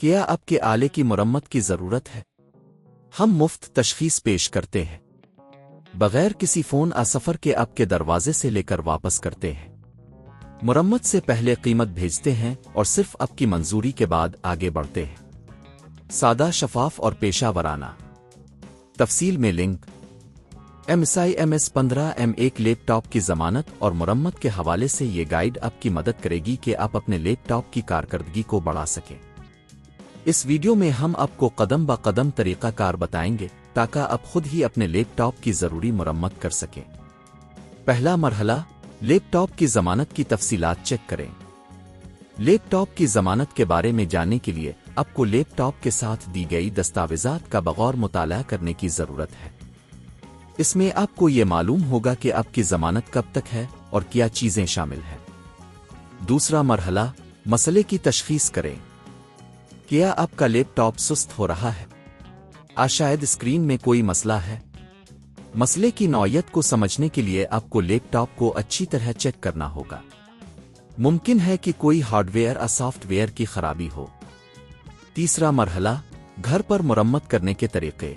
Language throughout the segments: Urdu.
کیا آپ کے آلے کی مرمت کی ضرورت ہے؟ ہم مفت تشخیص پیش کرتے ہیں، بغیر کسی فون سفر کے آپ کے دروازے سے لے کر واپس کرتے ہیں۔ مرمت سے پہلے قیمت بھیجتے ہیں اور صرف آپ کی منظوری کے بعد آگے بڑھتے ہیں۔ سادہ، شفاف اور پیشہ ورانہ۔ تفصیل میں لنک۔ MS-15 ایک لیپ ٹاپ کی ضمانت اور مرمت کے حوالے سے یہ گائیڈ آپ کی مدد کرے گی کہ آپ اپنے لیپ ٹاپ کی کارکردگی کو بڑھا سکیں۔ اس ویڈیو میں ہم آپ کو قدم با قدم طریقہ کار بتائیں گے تاکہ آپ خود ہی اپنے لیپ ٹاپ کی ضروری مرمت کر سکیں۔ پہلا مرحلہ، لیپ ٹاپ کی ضمانت کی تفصیلات چیک کریں۔ لیپ ٹاپ کی ضمانت کے بارے میں جاننے کے لیے آپ کو لیپ ٹاپ کے ساتھ دی گئی دستاویزات کا بغور مطالعہ کرنے کی ضرورت ہے۔ اس میں آپ کو یہ معلوم ہوگا کہ آپ کی ضمانت کب تک ہے اور کیا چیزیں شامل ہیں۔ دوسرا مرحلہ، مسئلے کی تشخیص کریں۔ کیا آپ کا لیپ ٹاپ سست ہو رہا ہے؟ شاید اسکرین میں کوئی مسئلہ ہے۔ مسئلے کی نوعیت کو سمجھنے کے لیے آپ کو لیپ ٹاپ کو اچھی طرح چیک کرنا ہوگا۔ ممکن ہے کہ کوئی ہارڈ ویئر سافٹ ویئر کی خرابی ہو۔ تیسرا مرحلہ، گھر پر مرمت کرنے کے طریقے۔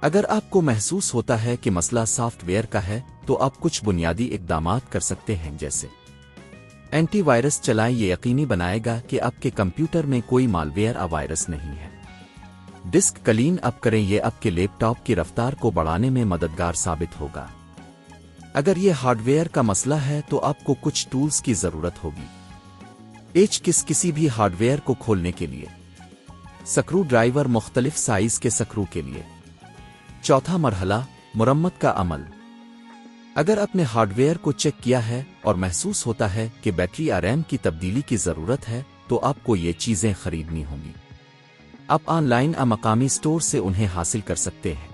اگر آپ کو محسوس ہوتا ہے کہ مسئلہ سافٹ ویئر کا ہے تو آپ کچھ بنیادی اقدامات کر سکتے ہیں، جیسے اینٹی وائرس چلائیں۔ یہ یقینی بنائے گا کہ آپ کے کمپیوٹر میں کوئی مالویئر وائرس نہیں ہے۔ ڈسک کلین اپ کریں، یہ آپ کے لیپ ٹاپ کی رفتار کو بڑھانے میں مددگار ثابت ہوگا۔ اگر یہ ہارڈ ویئر کا مسئلہ ہے تو آپ کو کچھ ٹولز کی ضرورت ہوگی۔ کسی بھی ہارڈ ویئر کو کھولنے کے لیے سکرو ڈرائیور، مختلف سائز کے سکرو کے لیے۔ چوتھا مرحلہ، مرمت کا عمل۔ اگر آپ نے ہارڈ ویئر کو چیک کیا ہے اور محسوس ہوتا ہے کہ بیٹری یا ریم کی تبدیلی کی ضرورت ہے تو آپ کو یہ چیزیں خریدنی ہوں گی۔ آپ آن لائن مقامی سٹور سے انہیں حاصل کر سکتے ہیں۔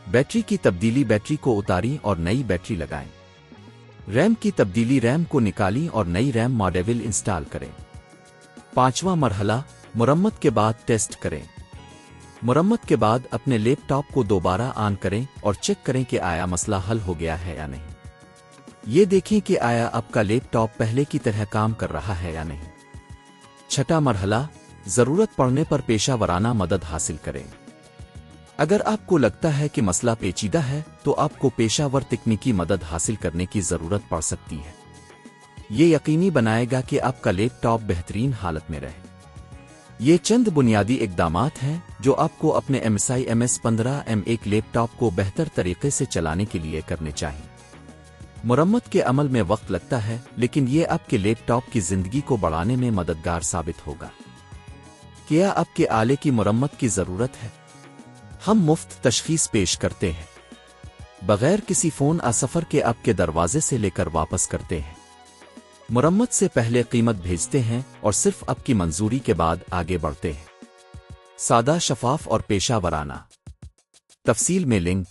بیٹری کی تبدیلی، بیٹری کو اتاریں اور نئی بیٹری لگائیں۔ ریم کی تبدیلی، ریم کو نکالیں اور نئی ریم ماڈیول انسٹال کریں۔ پانچواں مرحلہ، مرمت کے بعد ٹیسٹ کریں۔ مرمت کے بعد اپنے لیپ ٹاپ کو دوبارہ آن کریں اور چیک کریں کہ آیا مسئلہ حل ہو گیا ہے یا نہیں۔ یہ دیکھیں کہ آیا آپ کا لیپ ٹاپ پہلے کی طرح کام کر رہا ہے یا نہیں۔ چھٹا مرحلہ، ضرورت پڑنے پر پیشہ ورانہ مدد حاصل کریں۔ اگر آپ کو لگتا ہے کہ مسئلہ پیچیدہ ہے تو آپ کو پیشہ ور تکنیکی مدد حاصل کرنے کی ضرورت پڑ سکتی ہے۔ یہ یقینی بنائے گا کہ آپ کا لیپ ٹاپ بہترین حالت میں رہے۔ یہ چند بنیادی اقدامات ہیں جو آپ کو اپنے MS-15 ایک لیپ ٹاپ کو بہتر طریقے سے چلانے کے لیے کرنے چاہیے۔ مرمت کے عمل میں وقت لگتا ہے، لیکن یہ آپ کے لیپ ٹاپ کی زندگی کو بڑھانے میں مددگار ثابت ہوگا۔ کیا آپ کے آلے کی مرمت کی ضرورت ہے؟ ہم مفت تشخیص پیش کرتے ہیں، بغیر کسی فون سفر کے آپ کے دروازے سے لے کر واپس کرتے ہیں۔ مرمت سے پہلے قیمت بھیجتے ہیں اور صرف آپ کی منظوری کے بعد آگے بڑھتے ہیں۔ سادہ، شفاف اور پیشہ ورانہ۔ تفصیل میں لنک۔